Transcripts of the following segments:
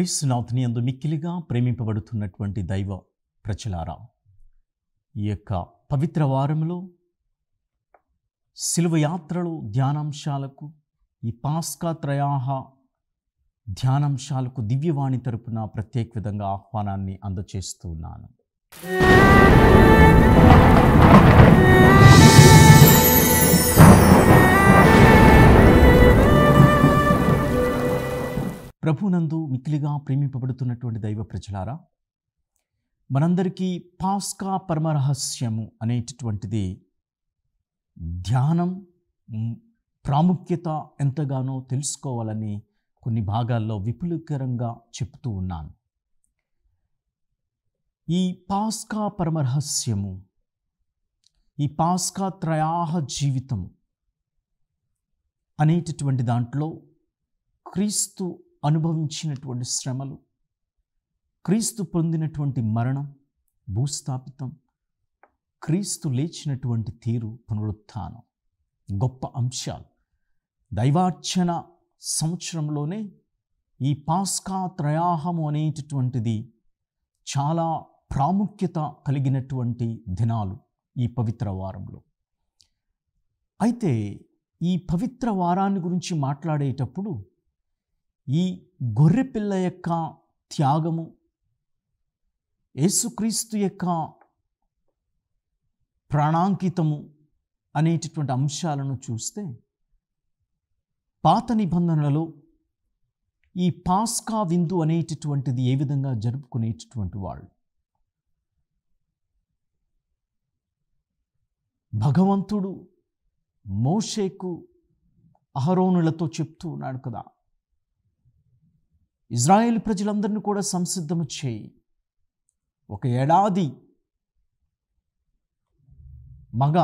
క్రీస్తునాథుని యందు మిక్కిలిగా ప్రేమింపబడుతున్నటువంటి దైవ ప్రజలారా, ఈ యొక్క పవిత్ర వారంలో శిలువ యాత్రలు ధ్యానాంశాలకు, ఈ పాస్కా త్రయాహ ధ్యానాంశాలకు దివ్యవాణి తరపున ప్రత్యేక విధంగా ఆహ్వానాన్ని అందచేస్తూ ఉన్నాను. ప్రభునందు మిక్కిలిగా ప్రేమింపబడుతున్నటువంటి దైవ ప్రజలారా, మనందరికీ పాస్కా పరమరహస్యము అనేటటువంటిది ధ్యానం ప్రాముఖ్యత ఎంతగానో తెలుసుకోవాలని కొన్ని భాగాల్లో విపులీకరంగా చెప్తూ ఉన్నాను. ఈ పాస్కా పరమరహస్యము, ఈ పాస్కా త్రయాహ జీవితం అనేటటువంటి దాంట్లో క్రీస్తు అనుభవించినటువంటి శ్రమలు, క్రీస్తు పొందినటువంటి మరణం, భూస్థాపితం, క్రీస్తు లేచినటువంటి తీరు, పునరుత్థానం గొప్ప అంశాలు. దైవార్చన సంవత్సరంలోనే ఈ పాస్కా త్రయాహము అనేటటువంటిది చాలా ప్రాముఖ్యత కలిగినటువంటి దినాలు ఈ పవిత్ర వారంలో. అయితే ఈ పవిత్ర వారాన్ని గురించి మాట్లాడేటప్పుడు ఈ గొర్రెపిల్ల యొక్క త్యాగము, యేసుక్రీస్తు యొక్క ప్రాణాంకితము అనేటటువంటి అంశాలను చూస్తే, పాత నిబంధనలలో ఈ పాస్కా విందు అనేటటువంటిది ఏ విధంగా జరుపుకునేటటువంటి వాళ్ళు, భగవంతుడు మోషేకు అహరోనులతో చెప్తూ ఉన్నాడు కదా, ఇజ్రాయేల్ ప్రజలందరినీ కూడా సంసిద్ధము చేయి, ఒక ఏడాది మగ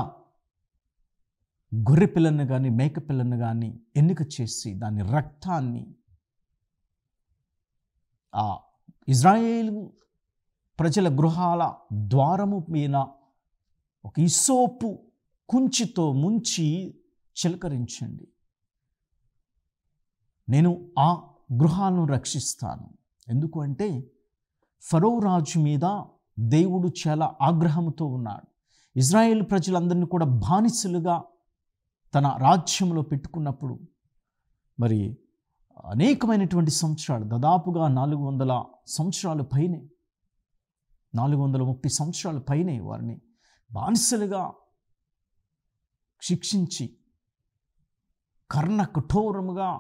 గొర్రె పిల్లను కానీ మేక పిల్లను కానీ ఎన్నిక చేసి దాని రక్తాన్ని ఆ ఇజ్రాయేల్ ప్రజల గృహాల ద్వారము మీద ఒక ఇసోపు కుంచితో ముంచి చిలకరించండి, నేను ఆ గృహాలను రక్షిస్తాను. ఎందుకు అంటే ఫరో రాజు మీద దేవుడు చాలా ఆగ్రహంతో ఉన్నాడు. ఇజ్రాయేల్ ప్రజలందరినీ కూడా బానిసలుగా తన రాజ్యంలో పెట్టుకున్నప్పుడు మరి అనేకమైనటువంటి సంవత్సరాలు, దాదాపుగా 400 సంవత్సరాల పైనే, 430 సంవత్సరాల పైనే వారిని బానిసలుగా శిక్షించి కర్ణ కఠోరముగా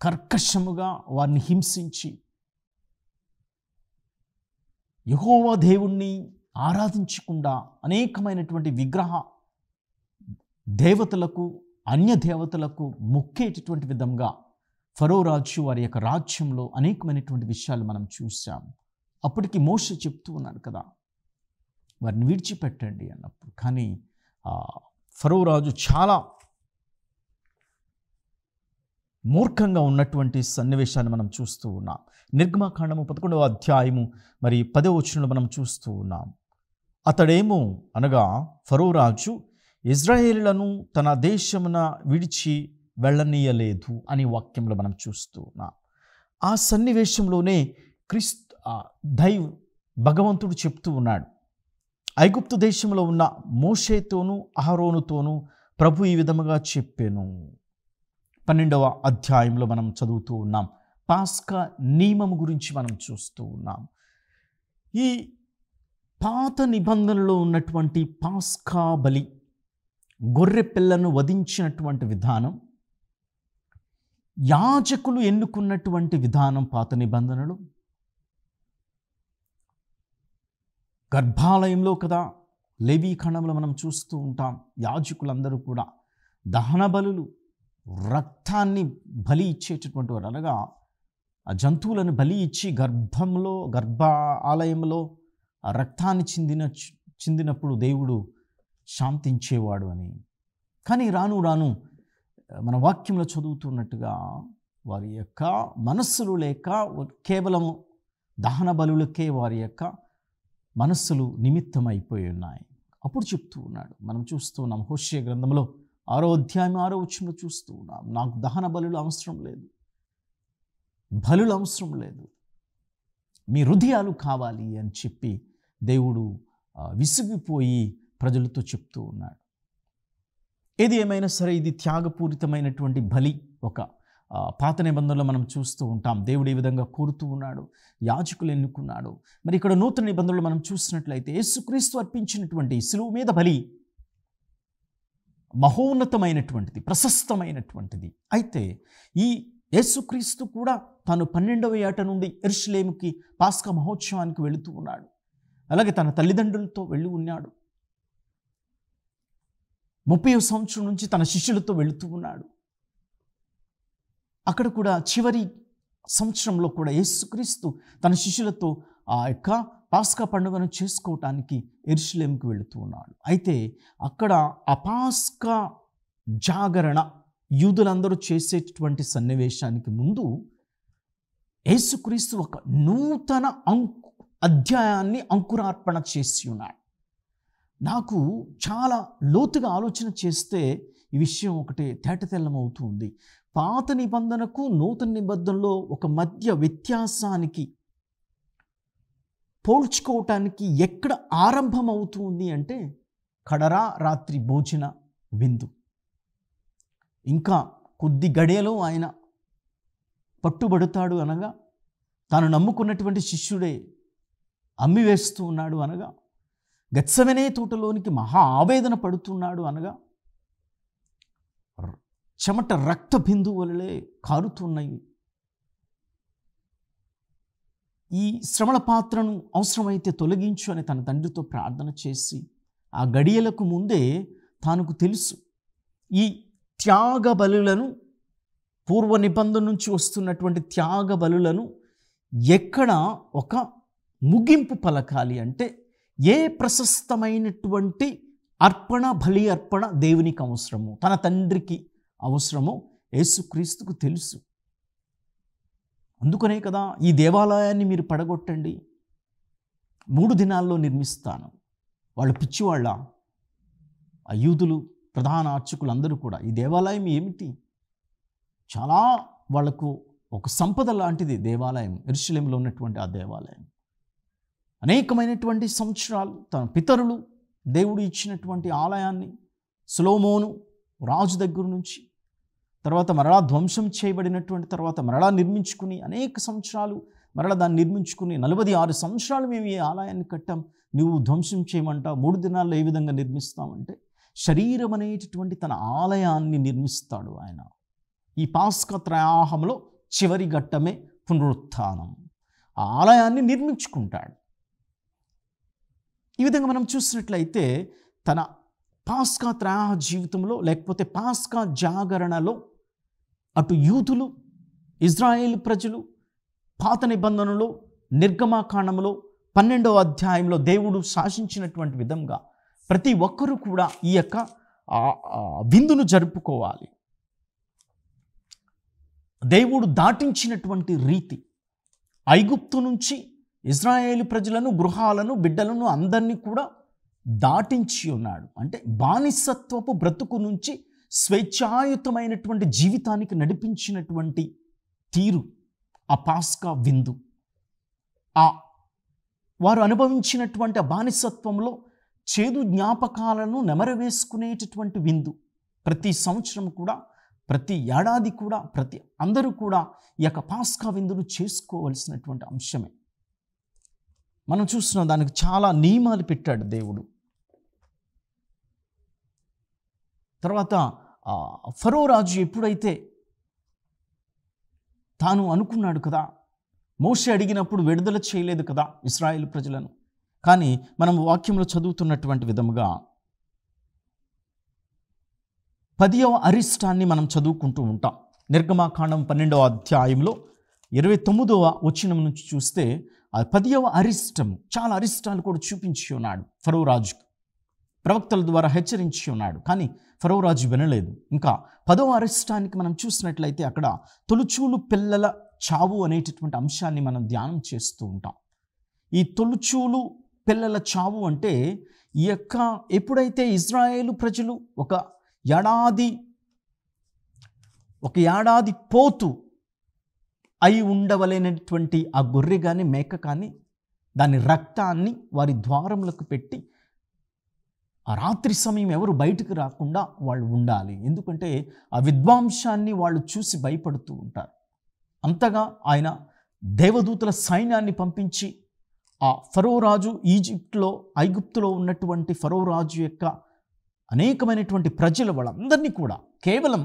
కర్కశముగా వారిని హింసించి యెహోవా దేవుణ్ణి ఆరాధించకుండా అనేకమైనటువంటి విగ్రహ దేవతలకు, అన్య దేవతలకు మొక్కేటటువంటి విధంగా ఫరో రాజు వారి యొక్క రాజ్యంలో అనేకమైనటువంటి విషయాలు మనం చూసాం. అప్పటికి మోషే చెప్తూ ఉన్నాడు కదా, వారిని విడిచిపెట్టండి అన్నప్పుడు. కానీ ఫరో రాజు చాలా మూర్ఖంగా ఉన్నటువంటి సన్నివేశాన్ని మనం చూస్తూ ఉన్నాం. నిర్గమకాండము 11వ అధ్యాయము మరి 10వ వచనంలో మనం చూస్తూ ఉన్నాం. అతడేమో అనగా ఫరో రాజు ఇజ్రాయేలులను తన దేశమున విడిచి వెళ్ళనీయలేదు అని వాక్యంలో మనం చూస్తూ ఉన్నాం. ఆ సన్నివేశంలోనే భగవంతుడు చెప్తూ ఉన్నాడు, ఐగుప్తు దేశంలో ఉన్న మోషేతోనూ అహరోనుతోనూ ప్రభు ఈ విధముగా చెప్పాను. 12వ అధ్యాయంలో మనం చదువుతూ ఉన్నాం. పాస్కా నియమం గురించి మనం చూస్తూ ఉన్నాం. ఈ పాత నిబంధనలో ఉన్నటువంటి పాస్కా బలి, గొర్రె పిల్లను వధించినటువంటి విధానం, యాజకులు ఎన్నుకున్నటువంటి విధానం పాత నిబంధనలు, గర్భాలయంలో కదా లేవీఖండంలో మనం చూస్తూ ఉంటాం, యాజకులందరూ కూడా దహన బలులు, రక్తాన్ని బలి ఇచ్చేటటువంటి వారు, అనగా ఆ జంతువులను బలి ఇచ్చి గర్భాలయంలో ఆ రక్తాన్ని చిందినప్పుడు దేవుడు శాంతించేవాడు అని. కానీ రాను రాను మన వాక్యంలో చదువుతున్నట్టుగా వారి యొక్క మనస్సులు లేక కేవలము దహన బలులకే వారి యొక్క మనస్సులు నిమిత్తమైపోయి ఉన్నాయి. అప్పుడు చెప్తూ ఉన్నాడు, మనం చూస్తూ ఉన్నాం హోషేయ గ్రంథంలో 6వ అధ్యాయం 6వ వచనంలో చూస్తూ ఉన్నాం, నాకు దహన బలులు అవసరం లేదు, బలులు అవసరం లేదు, మీ హృదయాలు కావాలి అని చెప్పి దేవుడు విసిగిపోయి ప్రజలతో చెప్తూ ఉన్నాడు. ఏది ఏమైనా సరే ఇది త్యాగపూరితమైనటువంటి బలి. ఒక పాత నిబంధనలో మనం చూస్తూ ఉంటాం దేవుడు ఏ విధంగా కోరుతూ ఉన్నాడు, యాజకులు ఎన్నుకున్నాడు. మరి ఇక్కడ నూతన నిబంధనలో మనం చూసినట్లయితే యేసుక్రీస్తు అర్పించినటువంటి శిలువ మీద బలి మహోన్నతమైనటువంటిది, ప్రశస్తమైనటువంటిది. అయితే ఈ యేసుక్రీస్తు కూడా తాను 12వ ఏట నుండి యెరూషలేముకి పాస్కా మహోత్సవానికి వెళుతూ ఉన్నాడు. అలాగే తన తల్లిదండ్రులతో వెళ్ళి ఉన్నాడు. 30వ సంవత్సరం నుంచి తన శిష్యులతో వెళుతూ ఉన్నాడు. అక్కడ కూడా చివరి సంవత్సరంలో కూడా యేసుక్రీస్తు తన శిష్యులతో ఆ యొక్క పాస్కా పండుగను చేసుకోవటానికి యెరూషలేముకి వెళుతూ ఉన్నాడు. అయితే అక్కడ ఆ పాస్కా జాగరణ యూదులందరూ చేసేటటువంటి సన్నివేశానికి ముందు యేసుక్రీస్తు ఒక నూతన అధ్యాయాన్ని అంకురార్పణ చేసి ఉన్నాడు. నాకు చాలా లోతుగా ఆలోచన చేస్తే ఈ విషయం ఒకటి తేటతెల్లమవుతూ ఉంది. పాత నిబంధనకు నూతన నిబంధనలో ఒక మధ్య వ్యత్యాసానికి పోల్చుకోవటానికి ఎక్కడ ఆరంభం అవుతుంది అంటే కడరా రాత్రి భోజన విందు. ఇంకా కొద్ది గడియలో ఆయన పట్టుబడతాడు అనగా, తాను నమ్ముకున్నటువంటి శిష్యుడే అమ్మివేస్తూ ఉన్నాడు అనగా, గెత్సెమనే తోటలోనికి మహా ఆవేదన పడుతున్నాడు అనగా, చెమట రక్త బిందువులే కారుతున్నాయి. ఈ శ్రమల పాత్రను అవసరమైతే తొలగించు అని తన తండ్రితో ప్రార్థన చేసి, ఆ గడియలకు ముందే తానుకు తెలుసు ఈ త్యాగ బలులను, పూర్వ నిబంధన నుంచి వస్తున్నటువంటి త్యాగ బలులను ఎక్కడ ఒక ముగింపు పలకాలి అంటే, ఏ ప్రశస్తమైనటువంటి అర్పణ బలి అర్పణ దేవునికి అవసరము, తన తండ్రికి అవసరమో యేసుక్రీస్తుకు తెలుసు. అందుకనే కదా ఈ దేవాలయాన్ని మీరు పడగొట్టండి, 3 దినాల్లో నిర్మిస్తాను. వాళ్ళు పిచ్చివాళ్ళ, ఆ యూదులు ప్రధాన అర్చకులు అందరూ కూడా ఈ దేవాలయం ఏమిటి, చాలా వాళ్లకు ఒక సంపద లాంటిది దేవాలయం, యెరూషలేములో ఉన్నటువంటి ఆ దేవాలయం. అనేకమైనటువంటి సంవత్సరాలు తన పితరులు దేవుడు ఇచ్చినటువంటి ఆలయాన్ని సొలొమోను రాజు దగ్గర నుంచి, తర్వాత మరలా ధ్వంసం చేయబడినటువంటి తర్వాత మరలా నిర్మించుకుని అనేక సంవత్సరాలు మరలా దాన్ని నిర్మించుకుని 46 సంవత్సరాలు మేము ఈ ఆలయాన్ని కట్టాం, నువ్వు ధ్వంసం చేయమంటావు, 3 దినాల్లో ఏ విధంగా నిర్మిస్తామంటే, శరీరం అనేటటువంటి తన ఆలయాన్ని నిర్మిస్తాడు ఆయన. ఈ పాస్కా త్రయాహంలో చివరి ఘట్టమే పునరుత్థానం. ఆ ఆలయాన్ని నిర్మించుకుంటాడు. ఈ విధంగా మనం చూసినట్లయితే తన పాస్కా త్రయాహ జీవితంలో, లేకపోతే పాస్కా జాగరణలో అటు యూదులు, ఇజ్రాయేల్ ప్రజలు పాత నిబంధనలో నిర్గమాకాండంలో 12వ అధ్యాయంలో దేవుడు శాసించినటువంటి విధంగా ప్రతి ఒక్కరూ కూడా ఈ యొక్క విందును జరుపుకోవాలి. దేవుడు దాటించినటువంటి రీతి, ఐగుప్తు నుంచి ఇజ్రాయేలు ప్రజలను, గృహాలను, బిడ్డలను అందరినీ కూడా దాటించి ఉన్నాడు. అంటే బానిసత్వపు బ్రతుకు నుంచి స్వేచ్ఛాయుతమైనటువంటి జీవితానికి నడిపించినటువంటి తీరు ఆ పాస్కా విందు. వారు అనుభవించినటువంటి ఆ బానిసత్వంలో చేదు జ్ఞాపకాలను నెమరవేసుకునేటటువంటి విందు. ప్రతి సంవత్సరం కూడా, ప్రతి ఏడాది కూడా, అందరూ కూడా ఈ యొక్క పాస్కా విందును చేసుకోవలసినటువంటి అంశమే. మనం చూస్తున్నాం దానికి చాలా నియమాలు పెట్టాడు దేవుడు. తర్వాత ఫరో రాజు ఎప్పుడైతే తాను అనుకున్నాడు కదా, మోషే అడిగినప్పుడు విడుదల చేయలేదు కదా ఇశ్రాయేలు ప్రజలను. కానీ మనం వాక్యంలో చదువుతున్నటువంటి విధముగా 10వ అరిష్టాన్ని మనం చదువుకుంటూ ఉంటాం. నిర్గమాకాండం 12వ అధ్యాయంలో 29వ వచనం నుంచి చూస్తే ఆ 10వ అరిష్టము, చాలా అరిష్టాలు కూడా చూపించి ఉన్నాడు ఫరో రాజుకు. ప్రవక్తల ద్వారా హెచ్చరించి ఉన్నాడు, కానీ ఫరో రాజు వినలేదు. ఇంకా 10వ అరిష్టానికి మనం చూసినట్లయితే అక్కడ తొలుచూలు పిల్లల చావు అనేటటువంటి అంశాన్ని మనం ధ్యానం చేస్తూ ఉంటాం. ఈ తొలుచూలు పిల్లల చావు అంటే ఈ యొక్క ఎప్పుడైతే ఇజ్రాయేలు ప్రజలు ఒక ఏడాది పోతు అయి ఉండవలేనటువంటి ఆ గొర్రె కానీ మేక కానీ దాని రక్తాన్ని వారి ద్వారములకు పెట్టి ఆ రాత్రి సమయం ఎవరు బయటకు రాకుండా వాళ్ళు ఉండాలి. ఎందుకంటే ఆ విద్వాంసాన్ని వాళ్ళు చూసి భయపడుతూ ఉంటారు. అంతగా ఆయన దేవదూతల సైన్యాన్ని పంపించి ఆ ఫరో రాజు ఐగుప్తులో ఉన్నటువంటి ఫరో రాజు యొక్క అనేకమైనటువంటి ప్రజలు వాళ్ళందరినీ కూడా కేవలం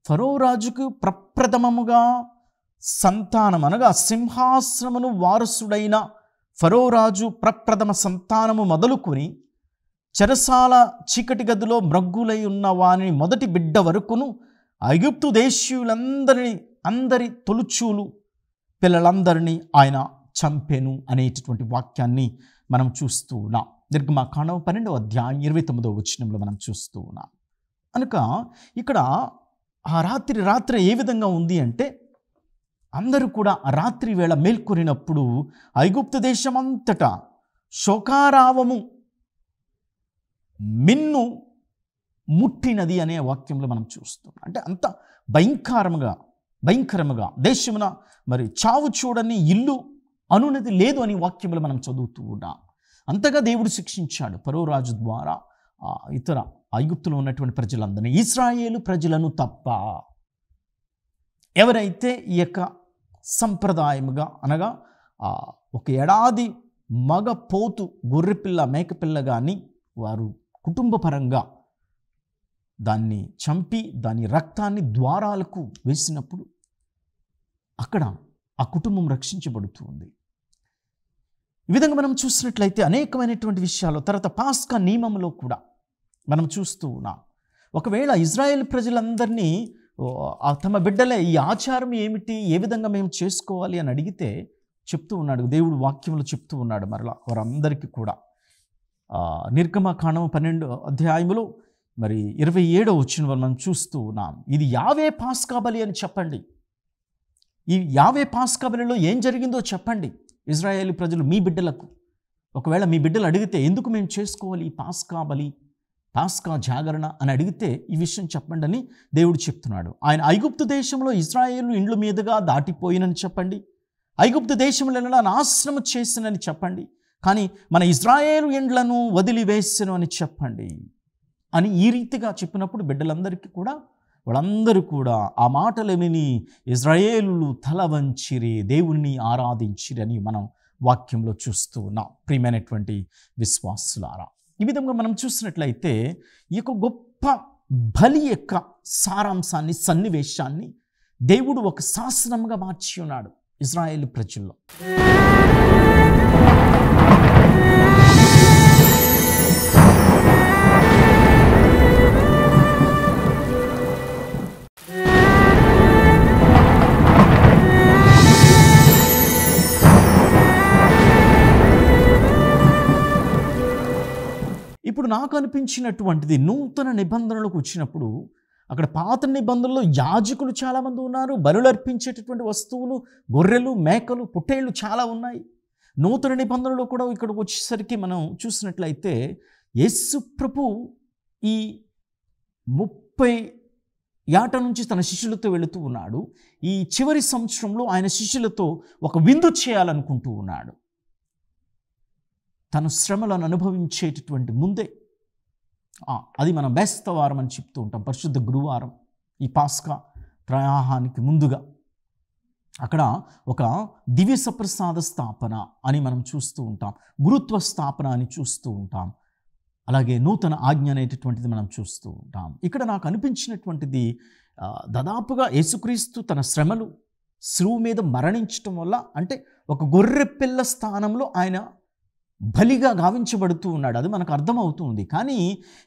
ఫరో రాజుకు ప్రప్రథమముగా సంతానం అనగా సింహాసనమును వారసుడైన ఫరో రాజు ప్రప్రథమ సంతానము మొదలుకొని చెరసాల చీకటి గదిలో మ్రగ్గులై ఉన్న వాని మొదటి బిడ్డ వరకును ఐగుప్తు అందరి తొలుచూలు పిల్లలందరినీ ఆయన చంపెను అనేటటువంటి వాక్యాన్ని మనం చూస్తూ ఉన్నాం. నిర్గమాకాండం 12వ అధ్యాయం 29వ వచనంలో మనం చూస్తూ ఉన్నాం. కనుక ఇక్కడ ఆ రాత్రి ఏ విధంగా ఉంది అంటే అందరూ కూడా ఆ రాత్రి వేళ మేల్కొనినప్పుడు ఐగుప్తు దేశమంతటా శోకారావము మిన్ను ముట్టినది అనే వాక్యంలో మనం చూస్తున్నాం. అంటే అంత భయంకరముగా దేశమున మరి చావు చూడని ఇల్లు అనునది లేదు అని వాక్యంలో మనం చదువుతూ ఉన్నాం. అంతగా దేవుడు శిక్షించాడు ఫరో రాజు ద్వారా ఇతర ఐగుప్తులో ఉన్నటువంటి ప్రజలందరినీ, ఇశ్రాయేలు ప్రజలను తప్ప. ఎవరైతే ఈ యొక్క సంప్రదాయముగా అనగా ఒక ఏడాది మగ పోతు గొర్రెపిల్ల మేకపిల్ల కానీ వారు కుటుంబపరంగా దాన్ని చంపి దాని రక్తాన్ని ద్వారాలకు వేసినప్పుడు అక్కడ ఆ కుటుంబం రక్షించబడుతుంది. ఈ విధంగా మనం చూసినట్లయితే అనేకమైనటువంటి విషయాలు తర్వాత పాస్కా నియమంలో కూడా మనం చూస్తూ ఉన్నాం. ఒకవేళ ఇజ్రాయేల్ ప్రజలందరినీ తమ బిడ్డలే ఈ ఆచారం ఏమిటి, ఏ విధంగా మేము చేసుకోవాలి అని అడిగితే చెప్తూ ఉన్నాడు దేవుడు, వాక్యంలో చెప్తూ ఉన్నాడు మరలా వారందరికీ కూడా. నిర్గమకాండం 12వ అధ్యాయంలో మరి 27వ వచనం మనం చూస్తూ ఉన్నాం. ఇది యావే పాస్కా బలి అని చెప్పండి. ఈ యావే పాస్కా బలిలో ఏం జరిగిందో చెప్పండి ఇజ్రాయేలు ప్రజలు మీ బిడ్డలకు. ఒకవేళ మీ బిడ్డలు అడిగితే ఎందుకు మేము చేసుకోవాలి ఈ పాస్కా బలి, పాస్కా జాగరణ అని అడిగితే ఈ విషయం చెప్పండి అని దేవుడు చెప్తున్నాడు. ఆయన ఐగుప్తు దేశంలో ఇజ్రాయేలు ఇండ్ల మీదుగా దాటిపోయినని చెప్పండి, ఐగుప్తు దేశంలో నాశనము చేసినని చెప్పండి, కానీ మన ఇజ్రాయేలు ఇండ్లను వదిలివేసను అని చెప్పండి అని ఈ రీతిగా చెప్పినప్పుడు బిడ్డలందరికీ కూడా వాళ్ళందరూ కూడా ఆ మాటలు విని ఇజ్రాయేలు తల వంచిరి, దేవుణ్ణి ఆరాధించిరి అని మనం వాక్యంలో చూస్తూ ఉన్నాం. ప్రియమైనటువంటి విశ్వాసులారా, ఈ విధంగా మనం చూసినట్లయితే ఈ యొక్క గొప్ప బలి యొక్క సారాంశాన్ని, సన్నివేశాన్ని దేవుడు ఒక శాసనంగా మార్చి ఉన్నాడు ఇజ్రాయేలు ప్రజల్లో. ఇప్పుడు నాకు అనిపించినటువంటిది నూతన నిబంధనలకు వచ్చినప్పుడు అక్కడ పాత నిబంధనలో యాజకులు చాలామంది ఉన్నారు, బలులు అర్పించేటటువంటి వస్తువులు గొర్రెలు మేకలు పొట్టేళ్ళు చాలా ఉన్నాయి. నూతన నిబంధనలో కూడా ఇక్కడికి వచ్చేసరికి మనం చూసినట్లయితే యేసు ప్రభు ఈ 30 ఏట నుంచి తన శిష్యులతో వెళుతూ ఉన్నాడు. ఈ చివరి సంవత్సరంలో ఆయన శిష్యులతో ఒక విందు చేయాలనుకుంటూ ఉన్నాడు. తను శ్రమలను అనుభవించేటటువంటి ముందే, అది మనం బేస్తవారం అని చెప్తూ ఉంటాం, పరిశుద్ధ గురువారం, ఈ పాస్కా ప్రయాహానికి ముందుగా అక్కడ ఒక దివ్య సప్రసాద స్థాపన అని మనం చూస్తూ ఉంటాం, గురుత్వ స్థాపన అని చూస్తూ ఉంటాం, అలాగే నూతన ఆజ్ఞ అనేటటువంటిది మనం చూస్తూ ఉంటాం. ఇక్కడ నాకు అనిపించినటువంటిది దాదాపుగా యేసుక్రీస్తు తన శ్రమలు శిలువ మీద మరణించటం వల్ల, అంటే ఒక గొర్రె పిల్ల స్థానంలో ఆయన బలిగా గావించబడుతూ ఉన్నాడు, అది మనకు అర్థమవుతుంది. కానీ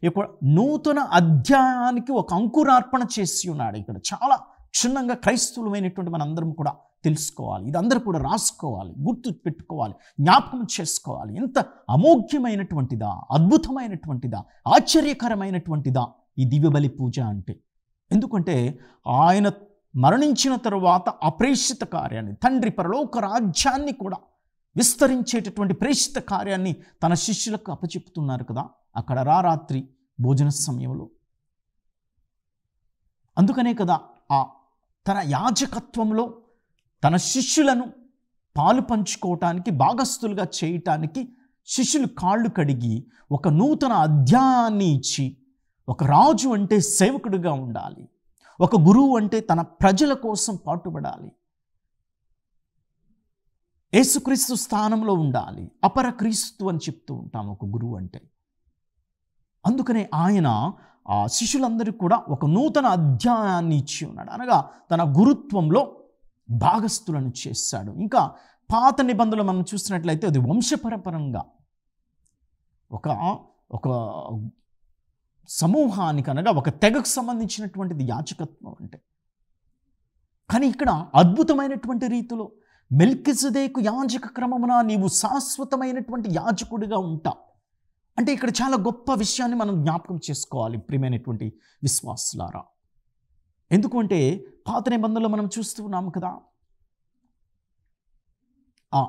ఇక్కడ నూతన అధ్యాయానికి ఒక అంకురార్పణ చేసి ఉన్నాడు. ఇక్కడ చాలా క్షుణ్ణంగా క్రైస్తవులమైనటువంటి మనందరం కూడా తెలుసుకోవాలి, ఇదందరూ కూడా రాసుకోవాలి, గుర్తు పెట్టుకోవాలి, జ్ఞాపకం చేసుకోవాలి. ఎంత అమోఘ్యమైనటువంటిదా, అద్భుతమైనటువంటిదా, ఆశ్చర్యకరమైనటువంటిదా ఈ దివ్యబలి పూజ అంటే. ఎందుకంటే ఆయన మరణించిన తరువాత అప్రేషిత కార్యాన్ని, తండ్రి పరలోక రాజ్యాన్ని కూడా విస్తరించేటటువంటి ప్రేషిత కార్యాన్ని తన శిష్యులకు అప్పచెప్పుతున్నారు కదా అక్కడ రాత్రి భోజన సమయంలో. అందుకనే కదా తన యాజకత్వంలో తన శిష్యులను పాలు పంచుకోవటానికి, భాగస్థులుగా చేయటానికి శిష్యులు కాళ్ళు కడిగి ఒక నూతన అధ్యాయాన్ని ఇచ్చి, ఒక రాజు అంటే సేవకుడిగా ఉండాలి, ఒక గురువు అంటే తన ప్రజల కోసం పాటుపడాలి, యేసుక్రీస్తు స్థానంలో ఉండాలి, అపర క్రీస్తు అని చెప్తూ ఉంటాం ఒక గురువు అంటే. అందుకనే ఆయన ఆ శిష్యులందరికీ కూడా ఒక నూతన అధ్యాయాన్ని ఇచ్చి ఉన్నాడు, అనగా తన గురుత్వంలో భాగస్థులను చేశాడు. ఇంకా పాత నిబంధనలు మనం చూసినట్లయితే అది వంశపరంపరంగా ఒక సమూహానికి, అనగా ఒక తెగకు సంబంధించినటువంటిది యాజకత్వం అంటే. కానీ ఇక్కడ అద్భుతమైనటువంటి రీతిలో మెల్కిజెదెకు యాజక క్రమమున నీవు శాశ్వతమైనటువంటి యాజకుడిగా ఉంటావు అంటే ఇక్కడ చాలా గొప్ప విషయాన్ని మనం జ్ఞాపకం చేసుకోవాలి ప్రియమైనటువంటి విశ్వాసులారా. ఎందుకంటే పాత నిబంధనలో మనం చూస్తూ ఉన్నాము కదా,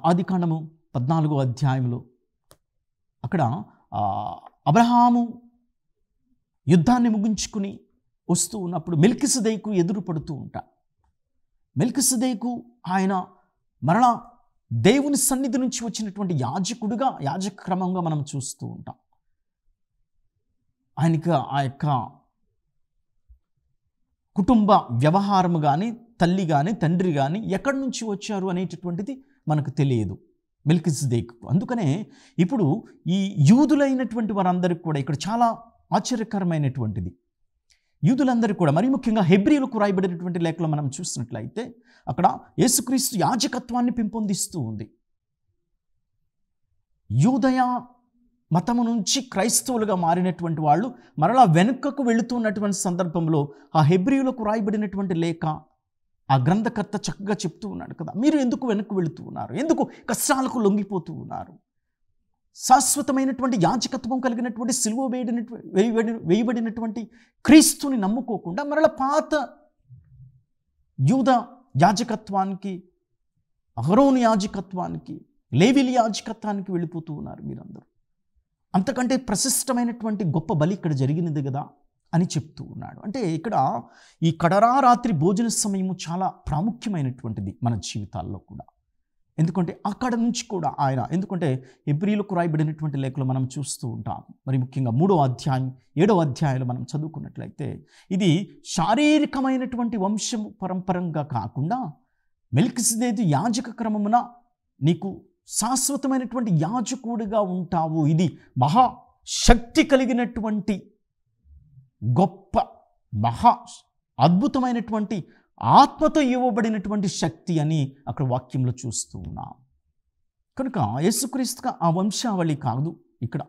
ఆదికాండము 14వ అధ్యాయంలో అక్కడ అబ్రహాము యుద్ధాన్ని ముగించుకుని వస్తూ ఉన్నప్పుడు మెల్కిసెదెకు ఎదురు పడుతూ ఉంటా. మెల్కిసెదెకు ఆయన మరలా దేవుని సన్నిధి నుంచి వచ్చినటువంటి యాజకుడుగా, యాజక క్రమంగా మనం చూస్తూ ఉంటాం. ఆయనకి ఆ యొక్క కుటుంబ వ్యవహారము కానీ, తల్లి కానీ, తండ్రి కానీ ఎక్కడి నుంచి వచ్చారు అనేటటువంటిది మనకు తెలియదు మెల్కిసెదెకు. అందుకనే ఇప్పుడు ఈ యూదులైనటువంటి వారందరికీ కూడా ఇక్కడ చాలా ఆశ్చర్యకరమైనటువంటిది, యూదులందరికీ కూడా మరి ముఖ్యంగా హెబ్రీయులకు రాయబడినటువంటి లేఖలో మనం చూసినట్లయితే అక్కడ యేసుక్రీస్తు యాజకత్వాన్ని పెంపొందిస్తూ ఉంది. యూదయ మతము నుంచి క్రైస్తవులుగా మారినటువంటి వాళ్ళు మరలా వెనుకకు వెళుతున్నటువంటి సందర్భంలో ఆ హెబ్రీయులకు రాయబడినటువంటి లేఖ ఆ గ్రంథకర్త చక్కగా చెప్తూ ఉన్నాడు కదా, మీరు ఎందుకు వెనక్కు వెళుతూ ఉన్నారు, ఎందుకు కష్టాలకు లొంగిపోతూ ఉన్నారు, శాశ్వతమైనటువంటి యాజకత్వం కలిగినటువంటి సిలువ వేయబడినటువంటి క్రీస్తుని నమ్ముకోకుండా మరల పాత యూద యాజకత్వానికి, అహరోను యాజకత్వానికి, లేవీల యాజకత్వానికి వెళ్ళిపోతూ ఉన్నారు మీరందరూ. అంతకంటే ప్రశస్తమైనటువంటి గొప్ప బలి ఇక్కడ జరిగినది కదా అని చెప్తూ ఉన్నాడు. అంటే ఇక్కడ ఈ కడరా రాత్రి భోజన సమయము చాలా ప్రాముఖ్యమైనటువంటిది మన జీవితాల్లో కూడా. ఎందుకంటే అక్కడ నుంచి కూడా ఆయన, ఎందుకంటే హెబ్రీయులకు రాయబడినటువంటి లేఖలో మనం చూస్తూ ఉంటాం, మరి ముఖ్యంగా 3వ అధ్యాయం 7వ అధ్యాయంలో మనం చదువుకున్నట్లయితే ఇది శారీరకమైనటువంటి వంశము పరంపరంగా కాకుండా మెల్కిసెదెకు యాజక క్రమమున నీకు శాశ్వతమైనటువంటి యాజకుడిగా ఉంటావు, ఇది మహాశక్తి కలిగినటువంటి గొప్ప మహా అద్భుతమైనటువంటి ఆత్మతో ఇవ్వబడినటువంటి శక్తి అని అక్కడ వాక్యంలో చూస్తూ ఉన్నాం. కనుక యేసుక్రీస్తుగా ఆ వంశావళి కాదు ఇక్కడ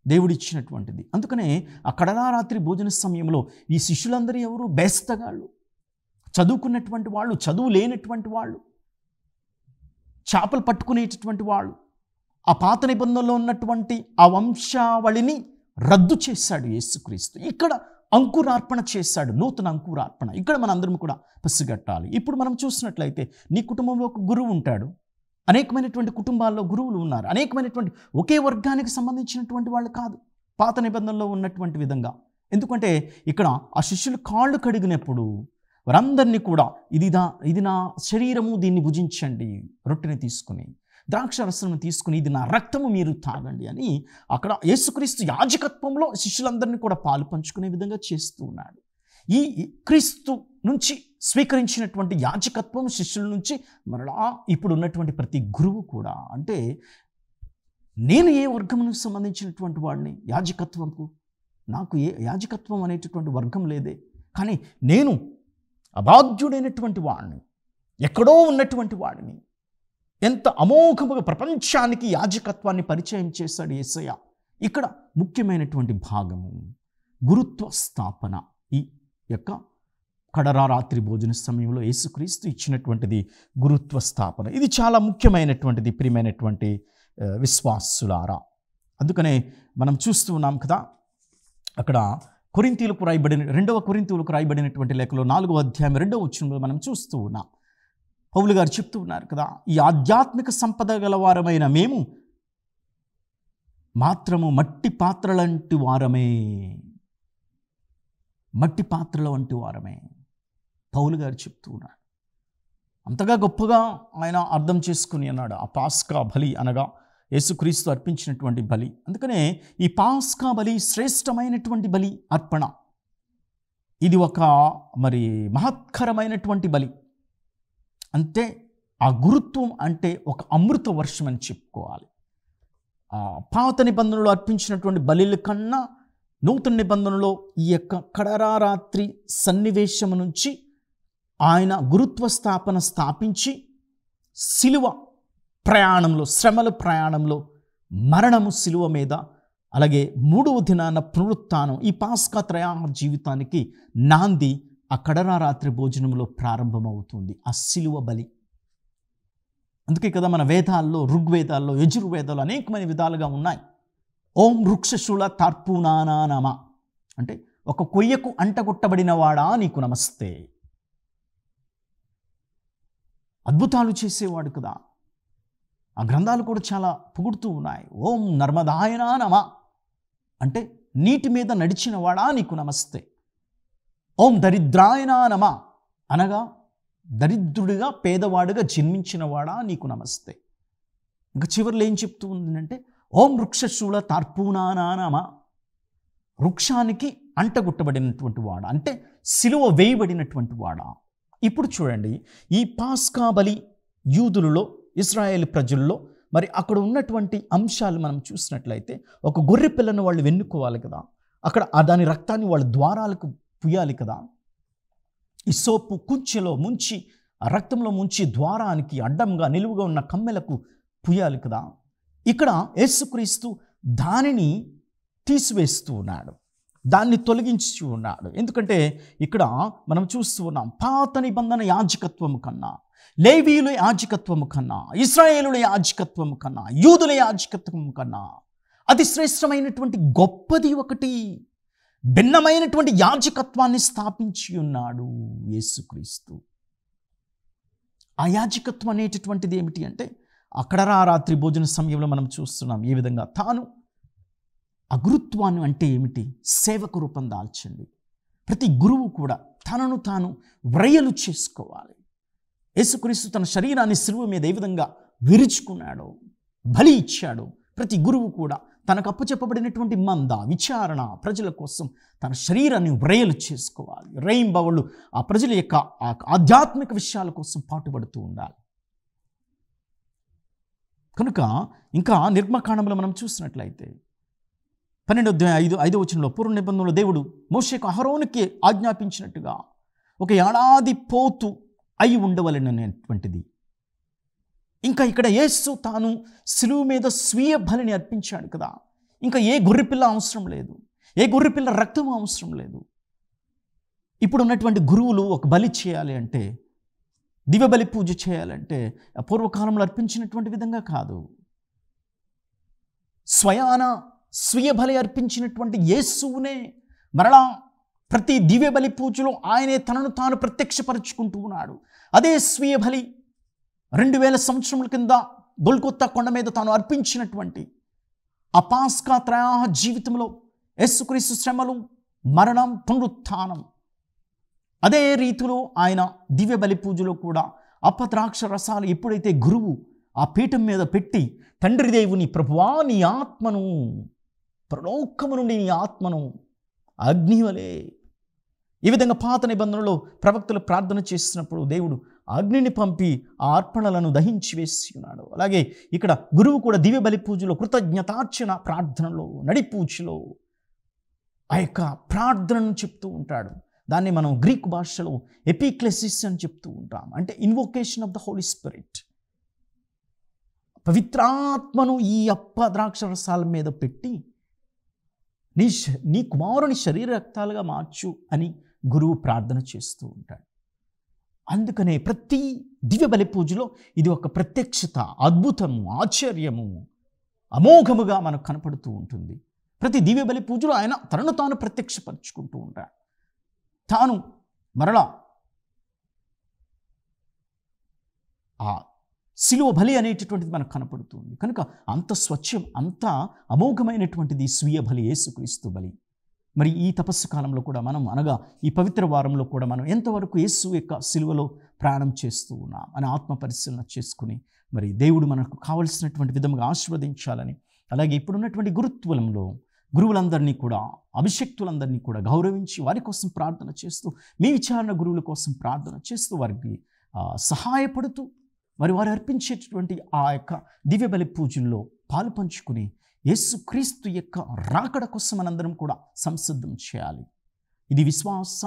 దేవుడిచ్చినటువంటిది. అందుకనే ఆ కడరా రాత్రి భోజన సమయంలో ఈ శిష్యులందరూ ఎవరు? బేస్తగాళ్ళు, చదువుకున్నటువంటి వాళ్ళు, చదువు లేనటువంటి వాళ్ళు, చేపలు పట్టుకునేటటువంటి వాళ్ళు. ఆ పాత నిబంధనలో ఉన్నటువంటి ఆ వంశావళిని రద్దు చేశాడు యేసుక్రీస్తు. ఇక్కడ అంకురార్పణ చేశాడు, నూతన అంకురార్పణ. ఇక్కడ మనందరం కూడా పసిగట్టాలి. ఇప్పుడు మనం చూసినట్లయితే నీ కుటుంబంలో ఒక గురువు ఉంటాడు, అనేకమైనటువంటి కుటుంబాల్లో గురువులు ఉన్నారు, అనేకమైనటువంటి ఒకే వర్గానికి సంబంధించినటువంటి వాళ్ళు కాదు పాత నిబంధనలో ఉన్నటువంటి విధంగా. ఎందుకంటే ఇక్కడ ఆ శిష్యులు కాళ్ళు కడిగినప్పుడు వారందరినీ కూడా ఇది నా శరీరము, దీన్ని భుజించండి, రొట్టెని తీసుకుని, ద్రాక్షరసము తీసుకుని, ఇది నా రక్తము, మీరు తాగండి అని అక్కడ యేసుక్రీస్తు యాజకత్వంలో శిష్యులందరినీ కూడా పాలు పంచుకునే విధంగా చేస్తూ ఉన్నాడు. ఈ క్రీస్తు నుంచి స్వీకరించినటువంటి యాజకత్వం శిష్యుల నుంచి మరలా ఇప్పుడు ఉన్నటువంటి ప్రతి గురువు కూడా, అంటే నేను ఏ వర్గమునకు సంబంధించినటువంటి వాడిని, యాజకత్వంకు నాకు ఏ యాజకత్వం అనేటటువంటి వర్గం లేదే, కానీ నేను అభాగ్యుడైనటువంటి వాడిని, ఎక్కడో ఉన్నటువంటి వాడిని. ఎంత అమోఘముగా ప్రపంచానికి యాజకత్వాన్ని పరిచయం చేశాడు యేసయ్య. ఇక్కడ ముఖ్యమైనటువంటి భాగము గురుత్వ స్థాపన. ఈ యొక్క కడరా రాత్రి భోజన సమయంలో యేసుక్రీస్తు ఇచ్చినటువంటిది గురుత్వ స్థాపన. ఇది చాలా ముఖ్యమైనటువంటిది ప్రియమైనటువంటి విశ్వాసులారా. అందుకనే మనం చూస్తూ ఉన్నాం కదా, అక్కడ కొరింథీయులకు రాయబడిన 2వ కొరింథీయులకు రాయబడినటువంటి లేఖలో 4వ అధ్యాయం 2వ వచనంలో మనం చూస్తూ ఉన్నాం. పౌలు గారు చెప్తూ ఉన్నారు కదా, ఈ ఆధ్యాత్మిక సంపద గలవారమైన మేము మాత్రము మట్టి పాత్రల వంటి వారమే, మట్టి పాత్రల వంటి వారమే పౌలు గారు చెప్తూ ఉన్నారు. అంతగా గొప్పగా ఆయన అర్థం చేసుకుని అన్నాడు. ఆ పాస్కా బలి అనగా యేసుక్రీస్తు అర్పించినటువంటి బలి. అందుకనే ఈ పాస్కా బలి శ్రేష్టమైనటువంటి బలి అర్పణ. ఇది ఒక మరి మహత్కరమైనటువంటి బలి. అంతే ఆ గురుత్వం అంటే ఒక అమృత వర్షం అని చెప్పుకోవాలి. ఆ పాత నిబంధనలో అర్పించినటువంటి బలిల కన్నా నూతన నిబంధనలో ఈ యొక్క కడరారాత్రి సన్నివేశం నుంచి ఆయన గురుత్వ స్థాపన స్థాపించి సిలువ ప్రయాణంలో, శ్రమల ప్రయాణంలో, మరణము సిలువ మీద, అలాగే 3వ దినాన పునరుత్థానం, ఈ పాస్కా త్రయాణ జీవితానికి నాంది ఆ కడరారాత్రి భోజనంలో ప్రారంభమవుతుంది, ఆ సిలువ బలి. అందుకే కదా మన వేదాల్లో, ఋగ్వేదాల్లో, యజుర్వేదాల్లో అనేకమైన విధాలుగా ఉన్నాయి. ఓం వృక్షశూల తర్పునానానమ అంటే ఒక కొయ్యకు అంటగొట్టబడిన వాడా నీకు నమస్తే. అద్భుతాలు చేసేవాడు కదా. ఆ గ్రంథాలు కూడా చాలా పొగుడుతూ ఉన్నాయి. ఓం నర్మదాయనా నమ అంటే నీటి మీద నడిచిన వాడా నీకు నమస్తే. ఓం దరిద్రాయనా నమ అనగా దరిద్రుడిగా, పేదవాడుగా జన్మించిన వాడా నీకు నమస్తే. ఇంకా చివరిలో ఏం చెప్తూ ఉందంటే ఓం వృక్షశూల తర్పునానానమ వృక్షానికి అంటగొట్టబడినటువంటి వాడా అంటే సిలువ వేయబడినటువంటి వాడా. ఇప్పుడు చూడండి, ఈ పాస్కా బలి యూదులలో, ఇశ్రాయేలు ప్రజల్లో మరి అక్కడ ఉన్నటువంటి అంశాలు మనం చూసినట్లయితే, ఒక గొర్రె పిల్లను వాళ్ళు వెన్నుకోవాలి కదా, అక్కడ దాని రక్తాన్ని వాళ్ళ ద్వారాలకు పుయ్యాలి కదా, ఈ సోపు కుంచెలో ముంచి, ఆ రక్తంలో ముంచి ద్వారానికి అడ్డంగా నిలువుగా ఉన్న కమ్మెలకు పుయ్యాలి కదా. ఇక్కడ యేసుక్రీస్తు దానిని తీసివేస్తూ ఉన్నాడు, దాన్ని తొలగించి ఉన్నాడు. ఎందుకంటే ఇక్కడ మనం చూస్తూ ఉన్నాం, పాత నిబంధన యాజకత్వము కన్నా, లేవీయుల యాజకత్వము కన్నా, ఇశ్రాయేలుల యాజకత్వము కన్నా, యూదుల యాజకత్వము కన్నా అతి శ్రేష్టమైనటువంటి గొప్పది ఒకటి, భిన్నమైనటువంటి యాజకత్వాన్ని స్థాపించి ఉన్నాడు యేసుక్రీస్తు. ఆ యాజకత్వం అనేటటువంటిది ఏమిటి అంటే, అక్కడ రాత్రి భోజన సమయంలో మనం చూస్తున్నాం ఏ విధంగా తాను ఆ గురుత్వాన్ని అంటే ఏమిటి, సేవకు రూపం దాల్చండి. ప్రతి గురువు కూడా తనను తాను వ్రయలు చేసుకోవాలి. యేసుక్రీస్తు తన శరీరాన్ని సిలువ మీద ఏ విధంగా విరుచుకున్నాడో, బలి ఇచ్చాడో, ప్రతి గురువు కూడా తనకు అప్పచెప్పబడినటువంటి మంద, విచారణ, ప్రజల కోసం తన శరీరాన్ని వ్రయలు చేసుకోవాలి. రేయింబవళ్ళు ఆ ప్రజల యొక్క ఆధ్యాత్మిక విషయాల కోసం పాటుపడుతూ ఉండాలి. కనుక ఇంకా నిర్గమకాండంలో మనం చూసినట్లయితే 12:5 పూర్వ నిబంధనలో దేవుడు మోషేకు, అహరోనుకి ఆజ్ఞాపించినట్టుగా ఒక ఏడాది పోతు అయి ఉండవలననేటువంటిది. ఇంకా ఇక్కడ యేసు తాను సిలువ మీద స్వీయ బలిని అర్పించాడు కదా. ఇంకా ఏ గొర్రెపిల్ల అవసరం లేదు, ఏ గొర్రెపిల్ల రక్తం అవసరం లేదు. ఇప్పుడు ఉన్నటువంటి గురువులు ఒక బలి చేయాలి అంటే, దివ్య బలి పూజ చేయాలంటే పూర్వకాలంలో అర్పించినటువంటి విధంగా కాదు. స్వీయ బలి అర్పించినటువంటి యేసునే మరలా ప్రతి దివ్య బలి పూజలో ఆయనే తనను తాను ప్రత్యక్షపరుచుకుంటూ ఉన్నాడు. అదే స్వీయ బలి 2000 సంవత్సరముల కింద గొల్గొతా కొండ మీద తాను అర్పించినటువంటి ఆ పాస్కా త్రయాణ జీవితంలో యేసుక్రీస్తు శ్రమలు, మరణం, పునరుత్థానం, అదే రీతిలో ఆయన దివ్య బలి పూజలో కూడా అపద్రాక్ష రసాలు ఎప్పుడైతే గురువు ఆ పీఠం మీద పెట్టి, తండ్రి దేవుని, ప్రభువా నీ ఆత్మను, పరలోకము నుండి నీ ఆత్మను అగ్నివలే, ఈ విధంగా పాత నిబంధనలో ప్రవక్తలు ప్రార్థన చేసినప్పుడు దేవుడు అగ్నిని పంపి ఆ అర్పణలను దహించి వేసి ఉన్నాడు. అలాగే ఇక్కడ గురువు కూడా దివ్య బలి పూజలో, కృతజ్ఞతార్చన ప్రార్థనలో, నడి పూజలో ఆ యొక్క ప్రార్థనను చెప్తూ ఉంటాడు. దాన్ని మనం గ్రీక్ భాషలో ఎపిక్లెసిస్ అని చెప్తూ ఉంటాం. అంటే invocation of the holy spirit. పవిత్రాత్మను ఈ ద్రాక్ష రసాల మీద పెట్టి నీ కుమారుని శరీర రక్తాలుగా మార్చు అని గురువు ప్రార్థన చేస్తూ ఉంటాడు. అందుకనే ప్రతి దివ్య బలి పూజలో ఇది ఒక ప్రత్యక్షత, అద్భుతము, ఆశ్చర్యము, అమోఘముగా మనకు కనపడుతూ ఉంటుంది. ప్రతి దివ్య బలి పూజలో ఆయన తనను తాను ప్రత్యక్షపరుచుకుంటూ ఉంటాడు. తాను మరలా ఆ సిలువ బలి అనేటటువంటిది మనకు కనపడుతుంది. కనుక అంత స్వచ్ఛం, అంత అమోఘమైనటువంటిది స్వీయ బలి, యేసుక్రీస్తు బలి. మరి ఈ తపస్సు కాలంలో కూడా మనం అనగా ఈ పవిత్ర వారంలో కూడా మనం ఎంతవరకు యేసు యొక్క సిలువలో ప్రయాణం చేస్తూ ఉన్నాం అని ఆత్మ పరిశీలన చేసుకుని మరి దేవుడు మనకు కావలసినటువంటి విధంగా ఆశీర్వదించాలని, అలాగే ఇప్పుడున్నటువంటి గురుత్వంలో గురువులందరినీ కూడా, అభిషక్తులందరినీ కూడా గౌరవించి వారి కోసం ప్రార్థన చేస్తూ, మీ విచారణ గురువుల కోసం ప్రార్థన చేస్తూ వారికి సహాయపడుతూ మరి వారు అర్పించేటటువంటి ఆ యొక్క దివ్య బలి పూజల్లో పాలు పంచుకుని యేసుక్రీస్తు యొక్క రాకడ కోసం మనందరం కూడా సంసిద్ధం చేయాలి. ఇది విశ్వాస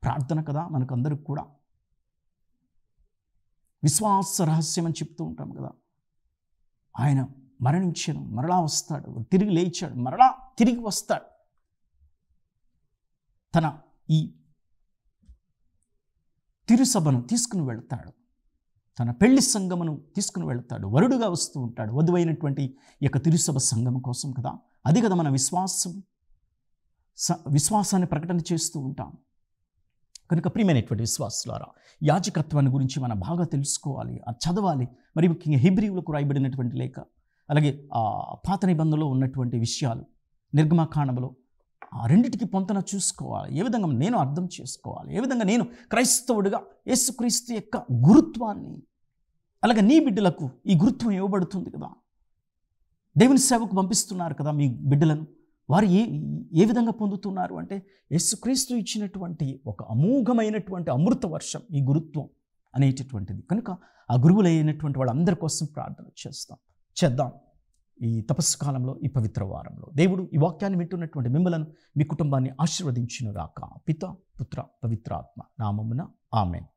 ప్రార్థన కదా, మనకందరికి కూడా విశ్వాస రహస్యం అని చెప్తూ ఉంటాం కదా. ఆయన మరణించాడు, మరలా వస్తాడు, తిరిగి లేచాడు, మరలా తిరిగి వస్తాడు. తన ఈ తిరుసభను తీసుకుని వెళ్తాడు, తన పెళ్లి సంఘమును తీసుకుని వెళ్తాడు, వరుడుగా వస్తూ ఉంటాడు వధువైనటువంటి ఈ యొక్క తిరుసభ సంఘం కోసం కదా. అది కదా మన విశ్వాసాన్ని ప్రకటన చేస్తూ ఉంటాం. కనుక ప్రియమైనటువంటి విశ్వాసులారా, యాజకత్వాన్ని గురించి మనం బాగా తెలుసుకోవాలి, చదవాలి. మరి ముఖ్యంగా హెబ్రీయులకు రాయబడినటువంటి లేఖ, అలాగే పాత నిబంధనలో ఉన్నటువంటి విషయాలు, నిర్గమకాండములో ఆ రెండిటికి పొంతన చూసుకోవాలి. ఏ విధంగా నేను అర్థం చేసుకోవాలి, ఏ విధంగా నేను క్రైస్తవుడిగా యేసుక్రీస్తు యొక్క గురుత్వాన్ని, అలాగే నీ బిడ్డలకు ఈ గురుత్వం ఇవ్వబడుతుంది కదా. దేవుని సేవకు పంపిస్తున్నారు కదా మీ బిడ్డలను. వారు ఏ విధంగా పొందుతున్నారు అంటే యేసుక్రీస్తు ఇచ్చినటువంటి ఒక అమోఘమైనటువంటి అమృత వర్షం ఈ గురుత్వం అనేటటువంటిది. కనుక ఆ గురువులైనటువంటి వాళ్ళందరి కోసం ప్రార్థన చేద్దాం ఈ తపస్సు కాలంలో, ఈ పవిత్ర వారంలో. దేవుడు ఈ వాక్యాన్ని వింటున్నటువంటి మిమ్మలను, మీ కుటుంబాన్ని ఆశీర్వదించునుగాక. పిత, పుత్ర, పవిత్రాత్మ నామమున ఆమేన్.